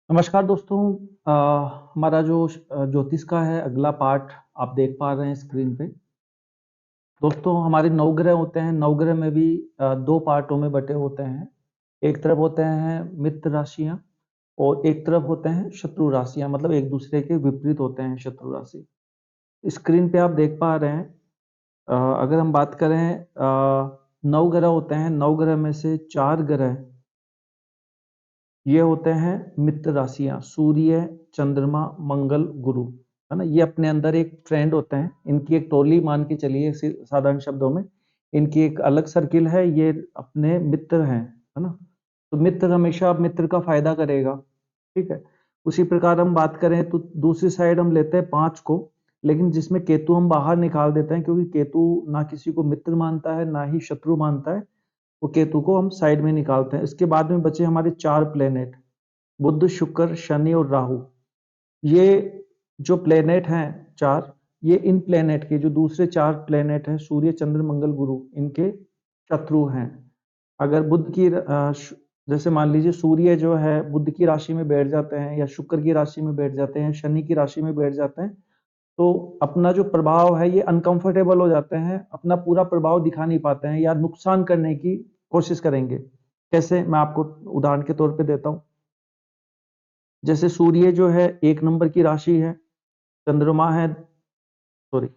नमस्कार दोस्तों। हमारा जो ज्योतिष का है अगला पार्ट आप देख पा रहे हैं स्क्रीन पे। दोस्तों हमारे नवग्रह होते हैं, नवग्रह में भी दो पार्टों में बटे होते हैं। एक तरफ होते हैं मित्र राशियां और एक तरफ होते हैं शत्रु राशियां, मतलब एक दूसरे के विपरीत होते हैं शत्रु राशि। स्क्रीन पे आप देख पा रहे हैं। अगर हम बात करें नवग्रह होते हैं, नवग्रह में से चार ग्रह ये होते हैं मित्र राशियां, सूर्य, चंद्रमा, मंगल, गुरु, है ना। ये अपने अंदर एक ट्रेंड होते हैं, इनकी एक टोली मान के चलिए साधारण शब्दों में। इनकी एक अलग सर्किल है, ये अपने मित्र हैं, है ना। तो मित्र हमेशा मित्र का फायदा करेगा, ठीक है। उसी प्रकार हम बात करें तो दूसरी साइड हम लेते हैं पांच को, लेकिन जिसमें केतु हम बाहर निकाल देते हैं, क्योंकि केतु ना किसी को मित्र मानता है ना ही शत्रु मानता है। वो केतु को हम साइड में निकालते हैं। इसके बाद में बचे हमारे चार प्लेनेट, बुध, शुक्र, शनि और राहु। ये जो प्लेनेट हैं चार, ये इन प्लेनेट के जो दूसरे चार प्लेनेट हैं सूर्य, चंद्र, मंगल, गुरु, इनके शत्रु हैं। अगर बुध की जैसे मान लीजिए सूर्य जो है बुध की राशि में बैठ जाते हैं या शुक्र की राशि में बैठ जाते हैं, शनि की राशि में बैठ जाते हैं, तो अपना जो प्रभाव है ये अनकंफर्टेबल हो जाते हैं, अपना पूरा प्रभाव दिखा नहीं पाते हैं या नुकसान करने की कोशिश करेंगे। कैसे, मैं आपको उदाहरण के तौर पे देता हूं। जैसे सूर्य जो है एक नंबर की राशि है, चंद्रमा है, सॉरी,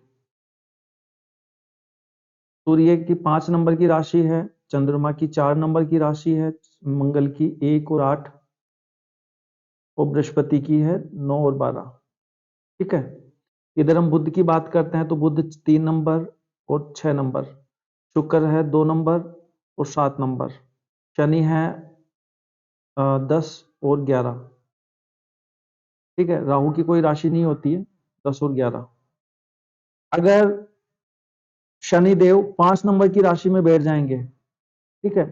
सूर्य की 5 नंबर की राशि है, चंद्रमा की 4 नंबर की राशि है, मंगल की 1 और 8, और बृहस्पति की है 9 और 12। ठीक है। इधर हम बुध की बात करते हैं तो बुध 3 नंबर और 6 नंबर, शुक्र है 2 नंबर और 7 नंबर, शनि है 10 और 11। ठीक है, राहु की कोई राशि नहीं होती है, 10 और 11। अगर शनिदेव 5 नंबर की राशि में बैठ जाएंगे, ठीक है,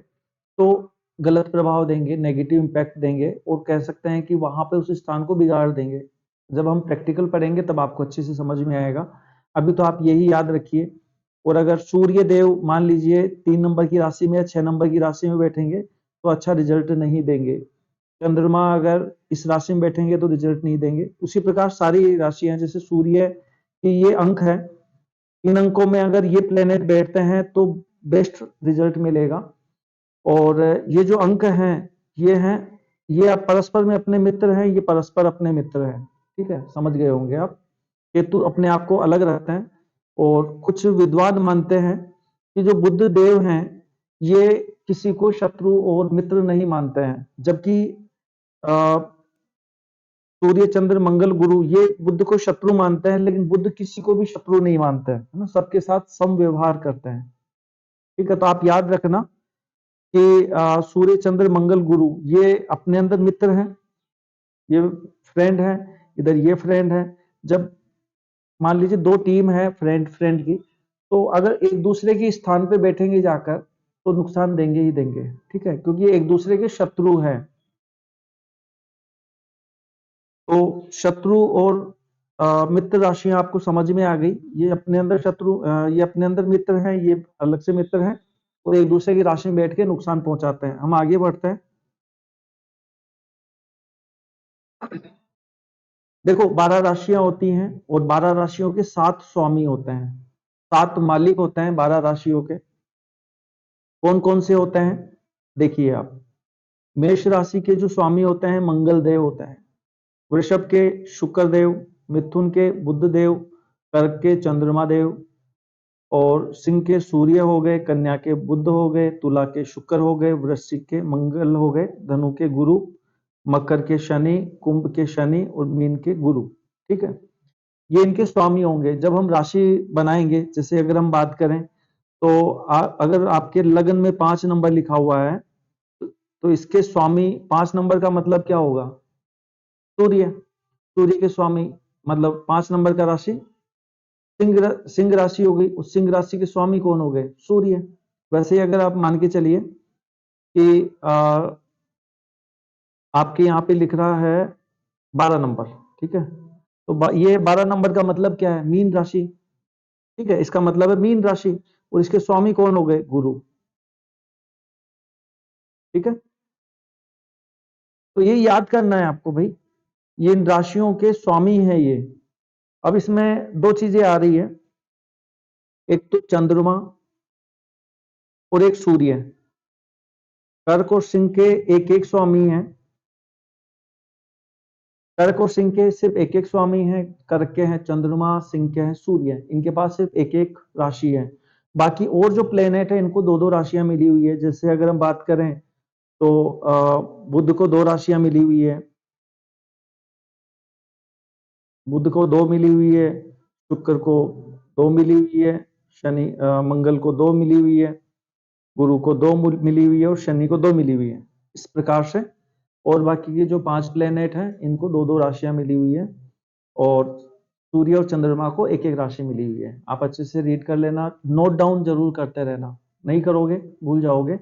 तो गलत प्रभाव देंगे, नेगेटिव इंपैक्ट देंगे, और कह सकते हैं कि वहां पे उस स्थान को बिगाड़ देंगे। जब हम प्रैक्टिकल पढ़ेंगे तब आपको अच्छे से समझ में आएगा। अभी तो आप यही याद रखिए। और अगर सूर्य देव मान लीजिए 3 नंबर की राशि में या 6 नंबर की राशि में बैठेंगे तो अच्छा रिजल्ट नहीं देंगे। चंद्रमा अगर इस राशि में बैठेंगे तो रिजल्ट नहीं देंगे। उसी प्रकार सारी राशियां, जैसे सूर्य की ये अंक है, इन अंकों में अगर ये प्लेनेट बैठते हैं तो बेस्ट रिजल्ट मिलेगा। और ये जो अंक हैं ये हैं, ये आप परस्पर में अपने मित्र हैं, ये परस्पर अपने मित्र हैं। ठीक है, समझ गए होंगे आप। केतु अपने आप को अलग रखते हैं, और कुछ विद्वान मानते हैं कि जो बुद्ध देव हैं ये किसी को शत्रु और मित्र नहीं मानते हैं, जबकि सूर्य, चंद्र, मंगल, गुरु ये बुद्ध को शत्रु मानते हैं, लेकिन बुद्ध किसी को भी शत्रु नहीं मानते हैं, है ना। सबके साथ सम व्यवहार करते हैं। ठीक है, तो आप याद रखना कि सूर्य, चंद्र, मंगल, गुरु ये अपने अंदर मित्र हैं, ये फ्रेंड है, इधर ये फ्रेंड है। जब मान लीजिए दो टीम है फ्रेंड फ्रेंड की, तो अगर एक दूसरे के स्थान पे बैठेंगे जाकर तो नुकसान देंगे ही देंगे। ठीक है, क्योंकि ये एक दूसरे के शत्रु हैं। तो शत्रु और मित्र राशियां आपको समझ में आ गई। ये अपने अंदर शत्रु, ये अपने अंदर मित्र हैं, ये अलग से मित्र हैं, और एक दूसरे की राशि में बैठ के नुकसान पहुंचाते हैं। हम आगे बढ़ते हैं। देखो 12 राशियां होती हैं और 12 राशियों के 7 स्वामी होते हैं, 7 मालिक होते हैं 12 राशियों के। कौन कौन से होते हैं देखिए आप। मेष राशि के जो स्वामी होते हैं मंगल देव होते हैं, वृषभ के शुक्र देव, मिथुन के बुध देव, कर्क के चंद्रमा देव, और सिंह के सूर्य हो गए, कन्या के बुध हो गए, तुला के शुक्र हो गए, वृश्चिक के मंगल हो गए, धनु के गुरु, मकर के शनि, कुंभ के शनि और मीन के गुरु। ठीक है, ये इनके स्वामी होंगे। जब हम राशि बनाएंगे, जैसे अगर हम बात करें तो अगर आपके लग्न में 5 नंबर लिखा हुआ है तो इसके स्वामी 5 नंबर का मतलब क्या होगा? सूर्य। सूर्य के स्वामी मतलब 5 नंबर का राशि सिंह राशि हो गई। उस सिंह राशि के स्वामी कौन हो गए? सूर्य। वैसे ही अगर आप मान के चलिए कि आपके यहाँ पे लिख रहा है 12 नंबर, ठीक है, तो ये 12 नंबर का मतलब क्या है? मीन राशि। ठीक है, इसका मतलब है मीन राशि, और इसके स्वामी कौन हो गए? गुरु। ठीक है, तो ये याद करना है आपको भाई, ये इन राशियों के स्वामी है ये। अब इसमें दो चीजें आ रही है, एक तो चंद्रमा और एक सूर्य। कर्क और सिंह के एक एक स्वामी हैं। कर्क और सिंह के सिर्फ एक एक स्वामी हैं। कर्क के हैं चंद्रमा, सिंह के हैं सूर्य। इनके पास सिर्फ एक एक राशि है। बाकी और जो प्लेनेट है इनको दो दो राशियां मिली हुई है। जैसे अगर हम बात करें तो बुध को दो राशियां मिली हुई है। बुध को दो मिली हुई है, शुक्र को दो मिली हुई है, शनि मंगल को दो मिली हुई है, गुरु को दो मिली हुई है और शनि को दो मिली हुई है, इस प्रकार से। और बाकी के जो पांच प्लेनेट हैं इनको दो दो राशियां मिली हुई है और सूर्य और चंद्रमा को एक एक राशि मिली हुई है। आप अच्छे से रीड कर लेना, नोट डाउन जरूर करते रहना, नहीं करोगे भूल जाओगे।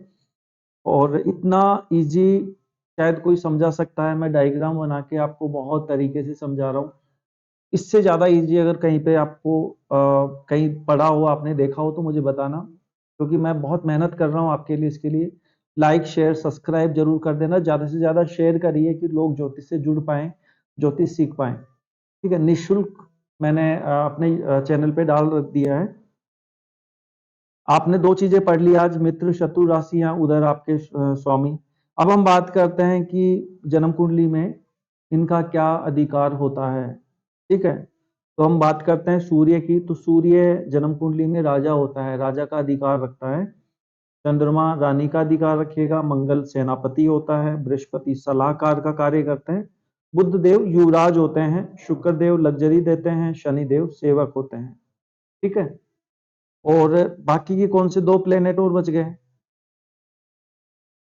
और इतना इजी शायद कोई समझा सकता है, मैं डायग्राम बना के आपको बहुत तरीके से समझा रहा हूँ। इससे ज्यादा इजी अगर कहीं पे आपको कहीं पढ़ा हो, आपने देखा हो तो मुझे बताना, क्योंकि मैं बहुत मेहनत कर रहा हूँ आपके लिए। इसके लिए लाइक शेयर सब्सक्राइब जरूर कर देना, ज्यादा से ज्यादा शेयर करिए कि लोग ज्योतिष से जुड़ पाए, ज्योतिष सीख पाए। ठीक है, निःशुल्क मैंने अपने चैनल पे डाल दिया है। आपने दो चीजें पढ़ ली आज, मित्र शत्रु राशियां, उधर आपके स्वामी। अब हम बात करते हैं कि जन्म कुंडली में इनका क्या अधिकार होता है। ठीक है, तो हम बात करते हैं सूर्य की। तो सूर्य जन्म कुंडली में राजा होता है, राजा का अधिकार रखता है। चंद्रमा रानी का अधिकार रखेगा, मंगल सेनापति होता है, बृहस्पति सलाहकार का कार्य करते हैं, बुध देव युवराज होते हैं, शुक्र देव लग्जरी देते हैं, शनि देव सेवक होते हैं। ठीक है, और बाकी के कौन से दो प्लेनेट और बच गए,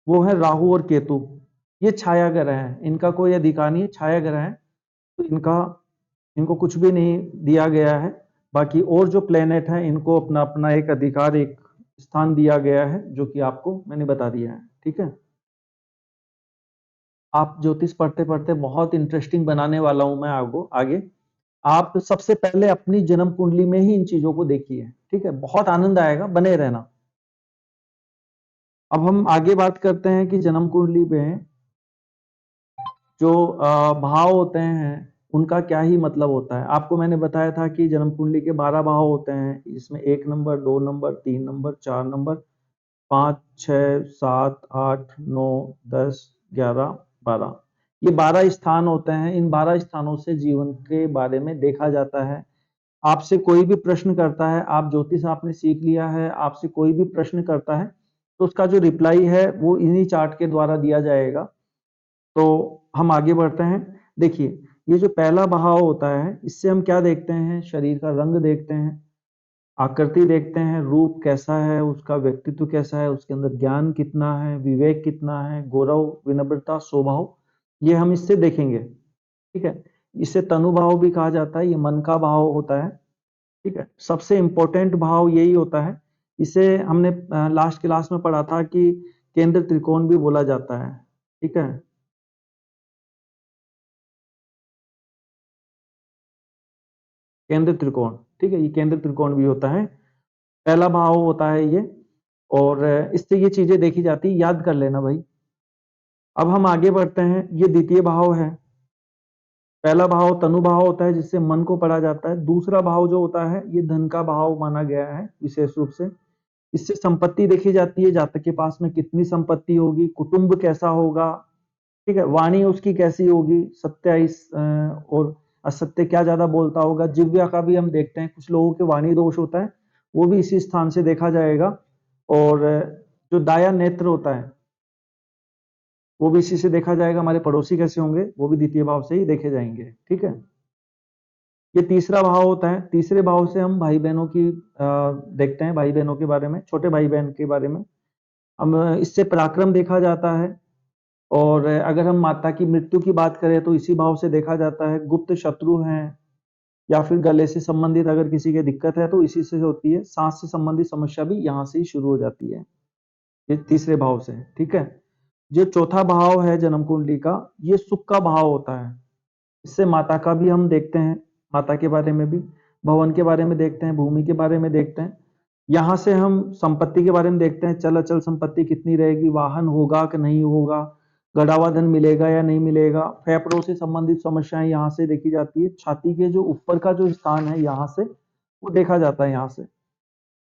वो है राहु और केतु। ये छाया ग्रह है, इनका कोई अधिकार नहीं है, छाया ग्रह है, तो इनको कुछ भी नहीं दिया गया है। बाकी और जो प्लेनेट हैं इनको अपना अपना एक अधिकार, एक स्थान दिया गया है, जो कि आपको मैंने बता दिया है। ठीक है, आप ज्योतिष पढ़ते पढ़ते बहुत इंटरेस्टिंग बनाने वाला हूं मैं आगे। आप सबसे पहले अपनी जन्म कुंडली में ही इन चीजों को देखिए। ठीक है, बहुत आनंद आएगा, बने रहना। अब हम आगे बात करते हैं कि जन्म कुंडली में जो भाव होते हैं उनका क्या ही मतलब होता है। आपको मैंने बताया था कि जन्म कुंडली के 12 भाव होते हैं, इसमें 1 नंबर, 2 नंबर, 3 नंबर, 4 नंबर, 5, 6, 7, 8, 9, 10, 11, 12, ये 12 स्थान होते हैं। इन 12 स्थानों से जीवन के बारे में देखा जाता है। आपसे कोई भी प्रश्न करता है, आप ज्योतिष आपने सीख लिया है, आपसे कोई भी प्रश्न करता है तो उसका जो रिप्लाई है वो इन्हीं चार्ट के द्वारा दिया जाएगा। तो हम आगे बढ़ते हैं। देखिए, ये जो पहला भाव होता है इससे हम क्या देखते हैं, शरीर का रंग देखते हैं, आकृति देखते हैं, रूप कैसा है, उसका व्यक्तित्व कैसा है, उसके अंदर ज्ञान कितना है, विवेक कितना है, गौरव विनम्रता स्वभाव, ये हम इससे देखेंगे। ठीक है, इसे तनु भाव भी कहा जाता है, ये मन का भाव होता है। ठीक है, सबसे इंपॉर्टेंट भाव यही होता है। इसे हमने लास्ट क्लास में पढ़ा था कि केंद्र त्रिकोण भी बोला जाता है। ठीक है, केंद्र त्रिकोण। ठीक है, ये केंद्र त्रिकोण भी होता है, पहला भाव होता है ये। और इससे ये चीजें देखी जाती है, याद कर लेना भाई। अब हम आगे बढ़ते हैं, ये द्वितीय भाव है। पहला भाव तनु भाव होता है जिससे मन को पढ़ा जाता है। दूसरा भाव जो होता है ये धन का भाव माना गया है विशेष रूप से। इससे संपत्ति देखी जाती है, जातक के पास में कितनी संपत्ति होगी, कुटुंब कैसा होगा। ठीक है, वाणी उसकी कैसी होगी, सत्य और असत्य क्या ज्यादा बोलता होगा। जिव्या का भी हम देखते हैं, कुछ लोगों के वाणी दोष होता है, वो भी इसी स्थान से देखा जाएगा। और जो दाया नेत्र होता है वो भी इसी से देखा जाएगा। हमारे पड़ोसी कैसे होंगे वो भी द्वितीय भाव से ही देखे जाएंगे। ठीक है, ये तीसरा भाव होता है। तीसरे भाव से हम भाई बहनों की देखते हैं, भाई बहनों के बारे में, छोटे भाई बहन के बारे में। हम इससे पराक्रम देखा जाता है। और अगर हम माता की मृत्यु की बात करें तो इसी भाव से देखा जाता है। गुप्त शत्रु हैं या फिर गले से संबंधित अगर किसी की दिक्कत है तो इसी से होती है। सांस से संबंधित समस्या भी यहाँ से ही शुरू हो जाती है, ये तीसरे भाव से। ठीक है, जो चौथा भाव है जन्म कुंडली का, ये सुख का भाव होता है। इससे माता का भी हम देखते हैं, माता के बारे में भी, भवन के बारे में देखते हैं, भूमि के बारे में देखते हैं। यहाँ से हम संपत्ति के बारे में देखते हैं, चल अचल संपत्ति कितनी रहेगी, वाहन होगा कि नहीं होगा, गड़ा धन मिलेगा या नहीं मिलेगा। फेफड़ों से संबंधित समस्याएं यहाँ से देखी जाती है। छाती के जो ऊपर का जो स्थान है यहाँ से वो देखा जाता है यहाँ से,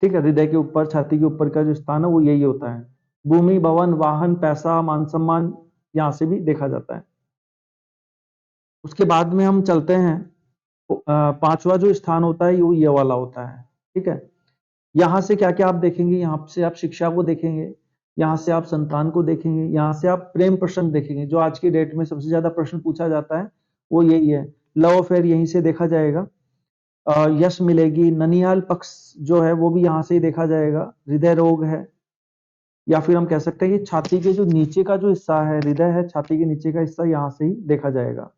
ठीक है। हृदय के ऊपर, छाती के ऊपर का जो स्थान है वो यही होता है। भूमि, भवन, वाहन, पैसा, मान सम्मान यहाँ से भी देखा जाता है। उसके बाद में हम चलते हैं, पांचवा जो स्थान होता है वो ये वाला होता है, ठीक है। यहाँ से क्या क्या आप देखेंगे, यहाँ से आप शिक्षा को देखेंगे, यहाँ से आप संतान को देखेंगे, यहाँ से आप प्रेम प्रसंग देखेंगे। जो आज की डेट में सबसे ज्यादा प्रश्न पूछा जाता है वो यही है। लव अफेयर यहीं से देखा जाएगा। यश मिलेगी, ननिहाल पक्ष जो है वो भी यहाँ से ही देखा जाएगा। हृदय रोग है, या फिर हम कह सकते हैं कि छाती के जो नीचे का जो हिस्सा है, हृदय है, छाती के नीचे का हिस्सा यहाँ से ही देखा जाएगा।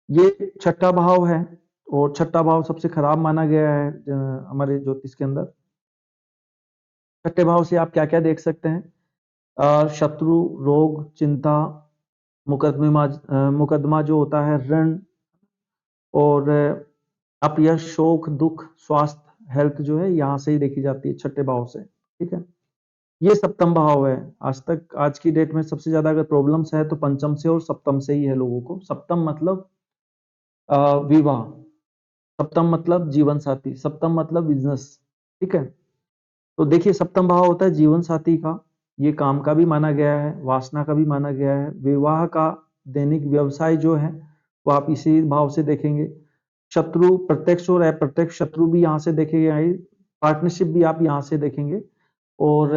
ये छठा भाव है, और छठा भाव सबसे खराब माना गया है हमारे ज्योतिष के अंदर। छठे भाव से आप क्या क्या देख सकते हैं, शत्रु, रोग, चिंता, मुकदमा जो होता है, ऋण, और अपयश, शोक, दुख, स्वास्थ्य, हेल्थ जो है यहाँ से ही देखी जाती है, छठे भाव से, ठीक है। ये सप्तम भाव है। आज की डेट में सबसे ज्यादा अगर प्रॉब्लम्स है तो पंचम से और सप्तम से ही है लोगों को। सप्तम मतलब विवाह, सप्तम मतलब जीवन साथी, सप्तम मतलब बिजनेस, ठीक है। तो देखिए, सप्तम भाव होता है जीवन साथी का, ये काम का भी माना गया है, वासना का भी माना गया है, विवाह का, दैनिक व्यवसाय जो है वो आप इसी भाव से देखेंगे। शत्रु, प्रत्यक्ष और अप्रत्यक्ष शत्रु भी यहाँ से देखे गए, पार्टनरशिप भी आप यहाँ से देखेंगे। और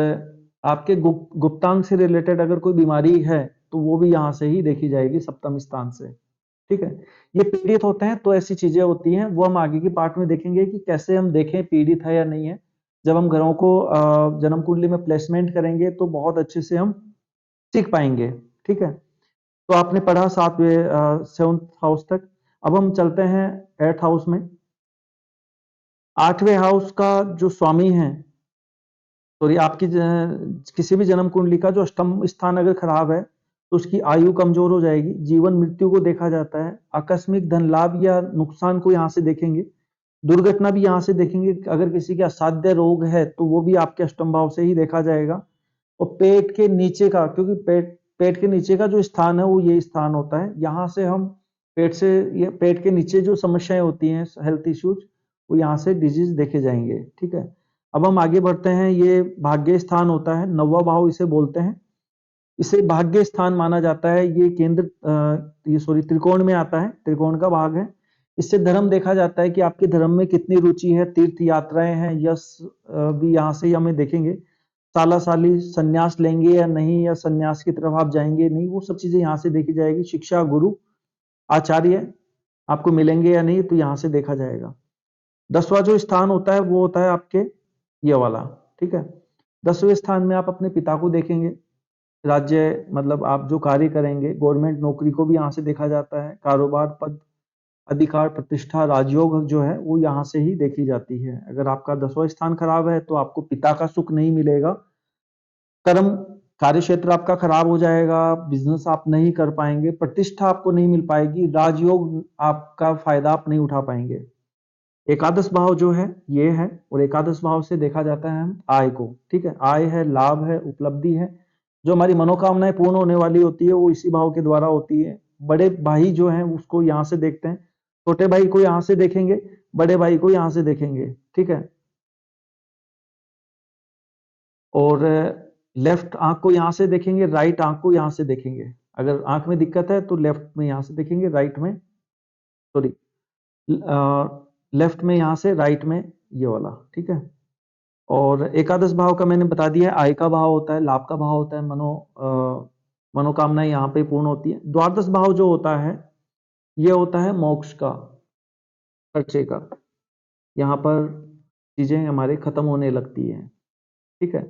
आपके गुप्तांग से रिलेटेड अगर कोई बीमारी है तो वो भी यहाँ से ही देखी जाएगी, सप्तम स्थान से, ठीक है। ये पीड़ित होते हैं तो ऐसी चीजें होती हैं, वो हम आगे की पार्ट में देखेंगे कि कैसे हम देखें पीड़ित है या नहीं है। जब हम ग्रहों को जन्म कुंडली में प्लेसमेंट करेंगे तो बहुत अच्छे से हम सीख पाएंगे, ठीक है। तो आपने पढ़ा सातवें, सेवंथ हाउस तक। अब हम चलते हैं एट्थ हाउस में। आठवें हाउस का जो स्वामी है, सॉरी, आपकी किसी भी जन्म कुंडली का जो अष्टम स्थान अगर खराब है तो उसकी आयु कमजोर हो जाएगी, जीवन मृत्यु को देखा जाता है, आकस्मिक धन लाभ या नुकसान को यहाँ से देखेंगे, दुर्घटना भी यहाँ से देखेंगे। अगर किसी के असाध्य रोग है तो वो भी आपके अष्टम भाव से ही देखा जाएगा। और पेट के नीचे का, क्योंकि पेट के नीचे का जो स्थान है वो ये स्थान होता है, यहाँ से हम पेट से, ये पेट के नीचे जो समस्याएं होती हैं, हेल्थ इश्यूज, वो यहाँ से डिजीज देखे जाएंगे, ठीक है। अब हम आगे बढ़ते हैं। ये भाग्य स्थान होता है, नौवां भाव इसे बोलते हैं। इसे भाग्य स्थान माना जाता है। ये ये सॉरी त्रिकोण में आता है, त्रिकोण का भाग है। इससे धर्म देखा जाता है कि आपके धर्म में कितनी रुचि है, तीर्थ यात्राएं हैं, यश भी यहाँ से ही हमें देखेंगे। साला साली संन्यास लेंगे या नहीं, या संन्यास की तरफ आप जाएंगे नहीं, वो सब चीजें यहाँ से देखी जाएगी। शिक्षा, गुरु, आचार्य आपको मिलेंगे या नहीं, तो यहाँ से देखा जाएगा। 10वां जो स्थान होता है वो होता है आपके ये वाला, ठीक है। 10वें स्थान में आप अपने पिता को देखेंगे। राज्य मतलब आप जो कार्य करेंगे, गवर्नमेंट नौकरी को भी यहाँ से देखा जाता है। कारोबार, पद, अधिकार, प्रतिष्ठा, राजयोग जो है वो यहाँ से ही देखी जाती है। अगर आपका 10वां स्थान खराब है तो आपको पिता का सुख नहीं मिलेगा। कर्म, कार्य क्षेत्र आपका खराब हो जाएगा, बिजनेस आप नहीं कर पाएंगे, प्रतिष्ठा आपको नहीं मिल पाएगी, राजयोग आपका फायदा आप नहीं उठा पाएंगे। एकादश भाव जो है ये है, और एकादश भाव से देखा जाता है हम आय को, ठीक है। आय है, लाभ है, उपलब्धि है, जो हमारी मनोकामनाएं पूर्ण होने वाली होती है वो इसी भाव के द्वारा होती है। बड़े भाई जो हैं उसको यहाँ से देखते हैं, छोटे भाई को यहाँ से देखेंगे, बड़े भाई को यहाँ से देखेंगे, ठीक है। और लेफ्ट आंख को यहाँ से देखेंगे, राइट आंख को यहाँ से देखेंगे। अगर आंख में दिक्कत है तो लेफ्ट में यहाँ से देखेंगे, राइट में, सॉरी, लेफ्ट में यहाँ से, राइट में ये वाला, ठीक है। और एकादश भाव का मैंने बता दिया है, आय का भाव होता है, लाभ का भाव होता है, मनोकामनाएं यहाँ पे पूर्ण होती है। द्वादश भाव जो होता है ये होता है मोक्ष का, खर्चे का। यहाँ पर चीजें हमारे खत्म होने लगती हैं, ठीक है।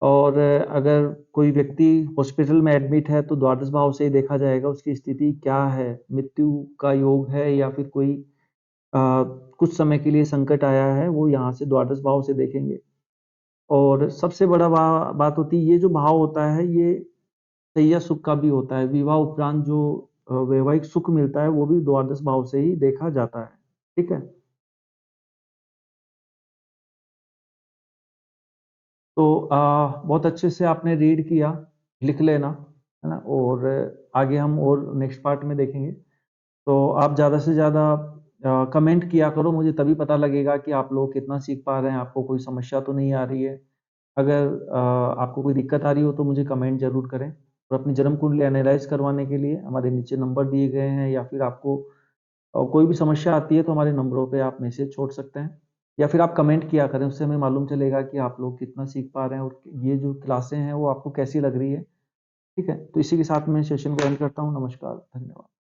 और अगर कोई व्यक्ति हॉस्पिटल में एडमिट है तो द्वादश भाव से ही देखा जाएगा उसकी स्थिति क्या है, मृत्यु का योग है या फिर कोई कुछ समय के लिए संकट आया है, वो यहाँ से द्वादश भाव से देखेंगे। और सबसे बड़ा बात होती है, ये जो भाव होता है ये सैया सुख का भी होता है। विवाह उपरांत जो वैवाहिक सुख मिलता है वो भी द्वादश भाव से ही देखा जाता है, ठीक है। तो बहुत अच्छे से आपने रीड किया, लिख लेना, है ना। और आगे हम और नेक्स्ट पार्ट में देखेंगे। तो आप ज़्यादा से ज़्यादा कमेंट किया करो, मुझे तभी पता लगेगा कि आप लोग कितना सीख पा रहे हैं, आपको कोई समस्या तो नहीं आ रही है। अगर आपको कोई दिक्कत आ रही हो तो मुझे कमेंट ज़रूर करें। और अपनी जन्म कुंडली एनालाइज करवाने के लिए हमारे नीचे नंबर दिए गए हैं, या फिर आपको कोई भी समस्या आती है तो हमारे नंबरों पे आप मैसेज छोड़ सकते हैं, या फिर आप कमेंट किया करें, उससे हमें मालूम चलेगा कि आप लोग कितना सीख पा रहे हैं और ये जो क्लासें हैं वो आपको कैसी लग रही है। ठीक है, तो इसी के साथ मैं सेशन को एंड करता हूँ। नमस्कार, धन्यवाद।